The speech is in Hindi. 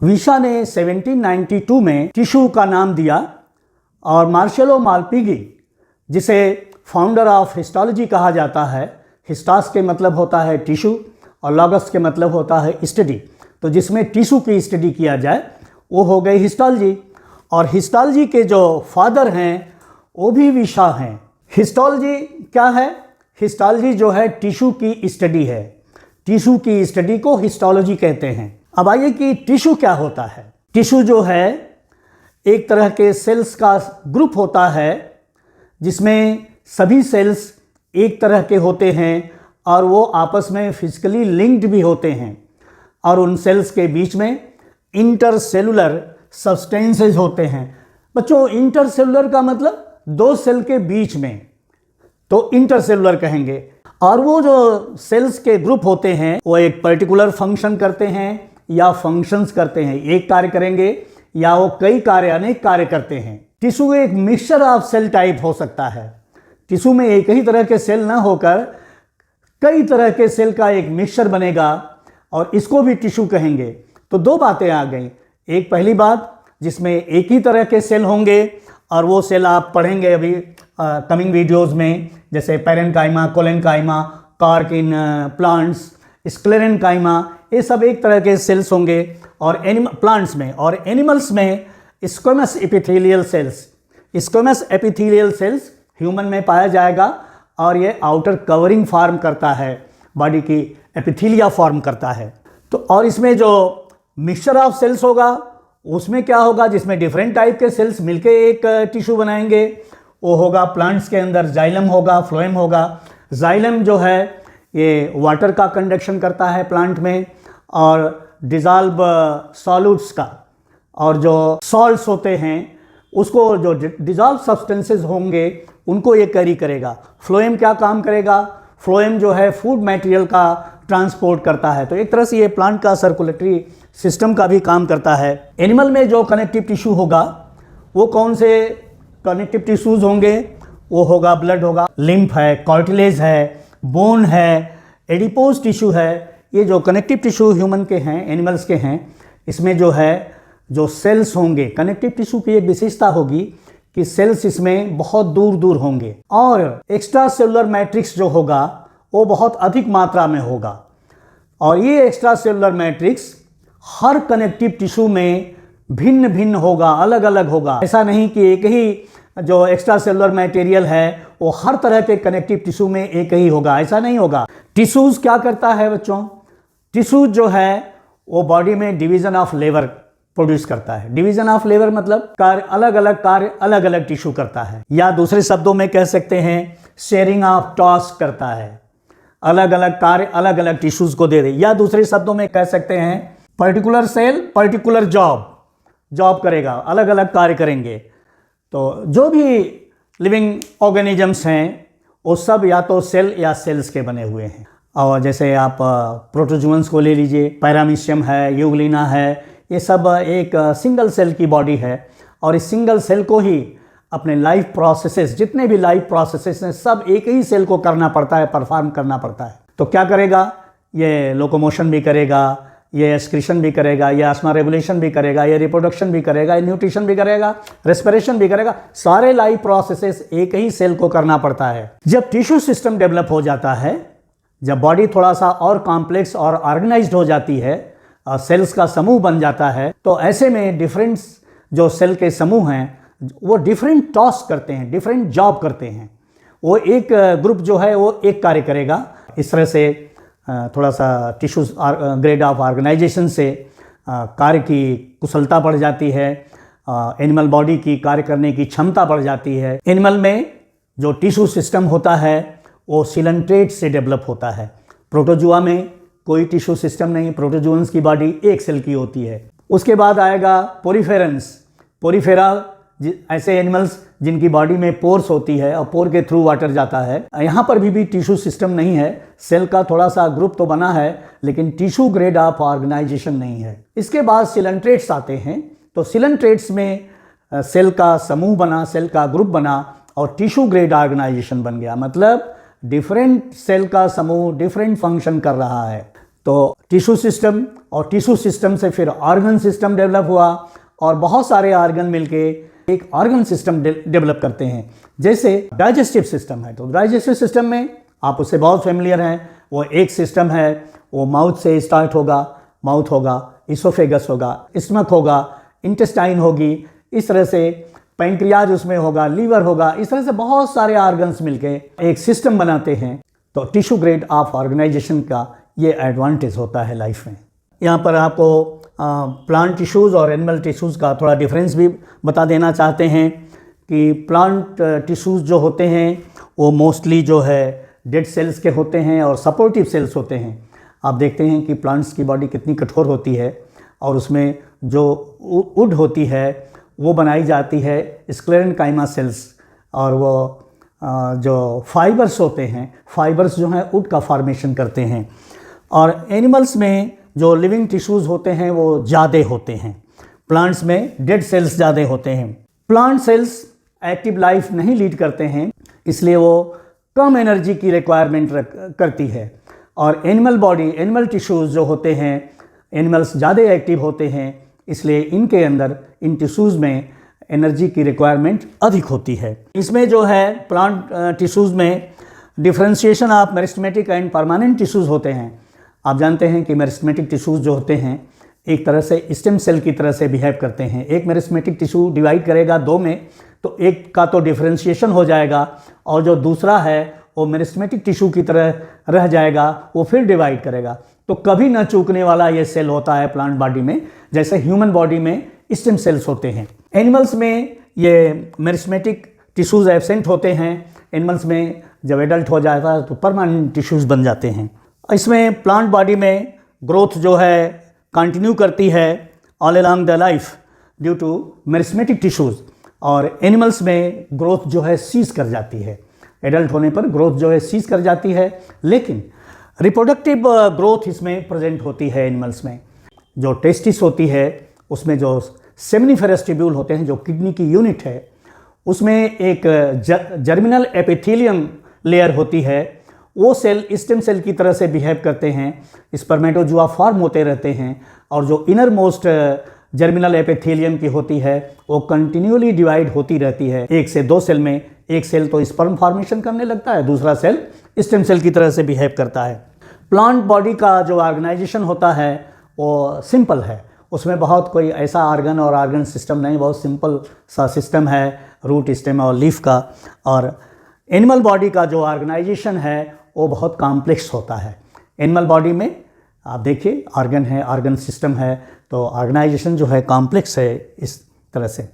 विशा ने 1792 में टिश्यू का नाम दिया और मार्सेलो मालपिगी, जिसे फाउंडर ऑफ हिस्टोलॉजी कहा जाता है, हिस्टास के मतलब होता है टिश्यू और लॉगस के मतलब होता है स्टडी, तो जिसमें टिश्यू की स्टडी किया जाए वो हो गई हिस्टोलॉजी। और हिस्टोलॉजी के जो फादर हैं वो भी विशा हैं। हिस्टोलॉजी क्या है? हिस्टोलॉजी जो है टिश्यू की स्टडी है, टिश्यू की स्टडी को हिस्टोलॉजी कहते हैं। अब आइए कि टिश्यू क्या होता है। टिश्यू जो है एक तरह के सेल्स का ग्रुप होता है जिसमें सभी सेल्स एक तरह के होते हैं और वो आपस में फिजिकली लिंक्ड भी होते हैं और उन सेल्स के बीच में इंटरसेलुलर सब्सटेंसेस होते हैं। बच्चों, इंटरसेलुलर का मतलब दो सेल के बीच में, तो इंटरसेलुलर कहेंगे। और वो जो सेल्स के ग्रुप होते हैं वो एक पर्टिकुलर फंक्शन करते हैं या फंक्शंस करते हैं, एक कार्य करेंगे या वो कई कार्य, अनेक कार्य करते हैं। टिश्यू एक मिक्सचर ऑफ सेल टाइप हो सकता है। टिश्यू में एक ही तरह के सेल ना होकर कई तरह के सेल का एक मिक्सचर बनेगा और इसको भी टिश्यू कहेंगे। तो दो बातें आ गई। एक पहली बात जिसमें एक ही तरह के सेल होंगे और वो सेल आप पढ़ेंगे अभी कमिंग वीडियोस में, जैसे parenchyma, collenchyma, cork in plants, sclerenchyma, ये सब एक तरह के सेल्स होंगे। और प्लांट्स में और एनिमल्स में squamous epithelial cells, squamous epithelial cells human में पाया जाएगा और ये आउटर कवरिंग फॉर्म करता है, बॉडी की एपिथेलिया फॉर्म करता है। तो और इसमें जो मिक्सचर ऑफ सेल्स होगा उसमें क्या होगा, जिसमें डिफरेंट टाइप के सेल्स मिलके एक टिश्यू बनाएंगे, वो होगा प्लांट्स के अंदर जाइलम होगा, फ्लोएम होगा। जाइलम जो है ये वाटर का कंडक्शन करता है प्लांट में और डिज़ॉल्व सॉल्यूट्स का, और जो सॉल्ट्स होते हैं उसको, जो डिज़ॉल्व सब्सटेंसेस होंगे उनको ये कैरी करेगा। फ्लोएम क्या काम करेगा? फ्लोएम जो है फूड मटेरियल का ट्रांसपोर्ट करता है। तो एक तरह से ये प्लांट का सर्कुलेटरी सिस्टम का भी काम करता है। एनिमल में जो कनेक्टिव टिश्यू होगा वो कौन से कनेक्टिव टिश्यूज होंगे? वो होगा ब्लड होगा, लिम्फ है, कार्टिलेज है, बोन है, एडिपोज टिश्यू है। ये जो कनेक्टिव टिश्यू ह्यूमन के हैं, एनिमल्स के हैं, इसमें जो है जो सेल्स होंगे, कनेक्टिव टिश्यू की एक विशेषता होगी कि सेल्स इसमें बहुत दूर दूर होंगे और एक्स्ट्रा सेलुलर मैट्रिक्स जो होगा वो बहुत अधिक मात्रा में होगा। और ये एक्स्ट्रा सेलुलर मैट्रिक्स हर कनेक्टिव टिश्यू में भिन्न भिन्न होगा, अलग अलग होगा। ऐसा नहीं कि एक ही जो एक्स्ट्रा सेलुलर मटेरियल है वो हर तरह के कनेक्टिव टिश्यू में एक ही होगा, ऐसा नहीं होगा। टिश्यूज क्या करता है बच्चों? टिश्यूज जो है वो बॉडी में डिवीजन ऑफ लेबर प्रोड्यूस करता है। डिवीजन ऑफ लेबर मतलब कार्य, अलग अलग टिश्यू करता है, या दूसरे शब्दों में कह सकते हैं शेयरिंग ऑफ टास्क करता है। अलग अलग कार्य अलग अलग टिश्यूज को दे दे, या दूसरे शब्दों में कह सकते हैं पर्टिकुलर सेल पर्टिकुलर जॉब करेगा, अलग अलग कार्य करेंगे। तो जो भी लिविंग ऑर्गेनिजम्स हैं वो सब या तो सेल या सेल्स के बने हुए हैं। और जैसे आप प्रोटोजुअन्स को ले लीजिए, पैरामीशियम है, यूग्लिना है, ये सब एक सिंगल सेल की बॉडी है और इस सिंगल सेल को ही अपने लाइफ प्रोसेसेस, जितने भी लाइफ प्रोसेसेस हैं, सब एक ही सेल को करना पड़ता है, परफॉर्म करना पड़ता है। तो क्या करेगा? ये लोकोमोशन भी करेगा, ये एक्सक्रीशन भी करेगा, ये आस्मा रेगुलेशन भी करेगा, ये रिप्रोडक्शन भी करेगा, ये न्यूट्रिशन भी करेगा, रेस्पिरेशन भी करेगा। सारे लाइफ प्रोसेसेस एक ही सेल को करना पड़ता है। जब टिश्यू सिस्टम डेवलप हो जाता है, जब बॉडी थोड़ा सा और कॉम्प्लेक्स और ऑर्गेनाइज्ड हो जाती है, सेल्स का समूह बन जाता है, तो ऐसे में डिफरेंट जो सेल के समूह हैं वो डिफरेंट टास्क करते हैं, डिफरेंट जॉब करते हैं। वो एक ग्रुप जो है वो एक कार्य करेगा। इस तरह से थोड़ा सा टिश्यूज ग्रेड ऑफ ऑर्गेनाइजेशन से कार्य की कुशलता बढ़ जाती है, एनिमल बॉडी की कार्य करने की क्षमता बढ़ जाती है। एनिमल में जो टिश्यू सिस्टम होता है वो सिलेंट्रेट से डेवलप होता है। प्रोटोजुआ में कोई टिश्यू सिस्टम नहीं, प्रोटोजुअन्स की बॉडी एक सेल की होती है। उसके बाद आएगा पोरीफेरेंस। पोरीफेरा ऐसे एनिमल्स जिनकी बॉडी में पोर्स होती है और पोर के थ्रू वाटर जाता है। यहाँ पर भी टिश्यू सिस्टम नहीं है, सेल का थोड़ा सा ग्रुप तो बना है लेकिन टिश्यू ग्रेड ऑफ ऑर्गेनाइजेशन नहीं है। इसके बाद सिलेंट्रेट्स आते हैं। तो सिलेंट्रेट्स में सेल का समूह बना, सेल का ग्रुप बना और टिश्यू ग्रेड ऑर्गेनाइजेशन बन गया। मतलब डिफरेंट सेल का समूह डिफरेंट फंक्शन कर रहा है। तो टिश्यू सिस्टम और टिश्यू सिस्टम से फिर ऑर्गन सिस्टम डेवलप हुआ और बहुत सारे ऑर्गन मिलके एक ऑर्गन सिस्टम डेवलप करते हैं। जैसे डाइजेस्टिव सिस्टम है, तो डाइजेस्टिव सिस्टम में आप उससे बहुत फेमिलियर हैं। वो एक सिस्टम है, वो माउथ से स्टार्ट होगा, माउथ होगा, इसोफेगस होगा, स्टमक होगा, इंटेस्टाइन होगी, इस तरह से पैंक्रियाज उसमें होगा, लीवर होगा, इस तरह से बहुत सारे ऑर्गन्स मिलके एक सिस्टम बनाते हैं। तो टिश्यू ग्रेड ऑफ ऑर्गेनाइजेशन का ये एडवांटेज होता है लाइफ में। यहाँ पर आपको प्लांट टिश्यूज़ और एनिमल टिश्यूज़ का थोड़ा डिफरेंस भी बता देना चाहते हैं कि प्लांट टिश्यूज़ जो होते हैं वो मोस्टली जो है डेड सेल्स के होते हैं और सपोर्टिव सेल्स होते हैं। आप देखते हैं कि प्लांट्स की बॉडी कितनी कठोर होती है और उसमें जो वुड होती है वो बनाई जाती है स्क्लेरेनकाइमा सेल्स, और वो जो फाइबर्स होते हैं, फाइबर्स जो हैं वुड का फॉर्मेशन करते हैं। और एनिमल्स में जो लिविंग टिश्यूज़ होते हैं वो ज़्यादा होते हैं, प्लांट्स में डेड सेल्स ज़्यादा होते हैं। प्लांट सेल्स एक्टिव लाइफ नहीं लीड करते हैं, इसलिए वो कम एनर्जी की रिक्वायरमेंट करती है। और एनिमल बॉडी, एनिमल टिश्यूज़ जो होते हैं, एनिमल्स ज़्यादा एक्टिव होते हैं, इसलिए इनके अंदर, इन टिश्यूज़ में एनर्जी की रिक्वायरमेंट अधिक होती है। इसमें जो है प्लांट टिश्यूज़ में differentiation of meristematic and permanent tissues होते हैं। आप जानते हैं कि मेरिस्टेमेटिक टिश्यूज़ जो होते हैं एक तरह से स्टेम सेल की तरह से बिहेव करते हैं। एक मेरिस्टेमेटिक टिश्यू डिवाइड करेगा दो में, तो एक का तो डिफ्रेंशिएशन हो जाएगा और जो दूसरा है वो मेरिस्टेमेटिक टिश्यू की तरह रह जाएगा, वो फिर डिवाइड करेगा। तो कभी न चूकने वाला ये सेल होता है प्लांट बॉडी में, जैसे ह्यूमन बॉडी में स्टेम सेल्स होते हैं। एनिमल्स में ये मेरिस्टेमेटिक टिश्यूज़ एब्सेंट होते हैं। एनिमल्स में जब एडल्ट हो जाता है तो परमानेंट टिश्यूज़ बन जाते हैं। इसमें प्लांट बॉडी में ग्रोथ जो है कंटिन्यू करती है all along the life due to meristematic tissues, और एनिमल्स में ग्रोथ जो है सीज कर जाती है। एडल्ट होने पर ग्रोथ जो है सीज कर जाती है, लेकिन रिप्रोडक्टिव ग्रोथ इसमें प्रेजेंट होती है एनिमल्स में। जो टेस्टिस होती है उसमें जो सेमिनिफेरस ट्यूब्यूल होते हैं, जो किडनी की यूनिट है, उसमें एक जर्मिनल एपिथेलियम लेयर होती है। वो सेल स्टेम सेल की तरह से बिहेव करते हैं, स्पर्मेटोजुआ फॉर्म होते रहते हैं, और जो इनर मोस्ट जर्मिनल एपिथेलियम की होती है वो कंटिन्यूअली डिवाइड होती रहती है। एक से दो सेल में एक सेल तो स्पर्म फॉर्मेशन करने लगता है, दूसरा सेल स्टेम सेल की तरह से बिहेव करता है। प्लांट बॉडी का जो ऑर्गेनाइजेशन होता है वो सिंपल है, उसमें बहुत कोई ऐसा ऑर्गन और ऑर्गन सिस्टम नहीं, बहुत सिंपल सा सिस्टम है रूट, स्टेम और लीफ का। और एनिमल बॉडी का जो ऑर्गेनाइजेशन है वो बहुत कॉम्प्लेक्स होता है। एनिमल बॉडी में आप देखिए ऑर्गन है, ऑर्गन सिस्टम है, तो ऑर्गेनाइजेशन जो है कॉम्प्लेक्स है इस तरह से।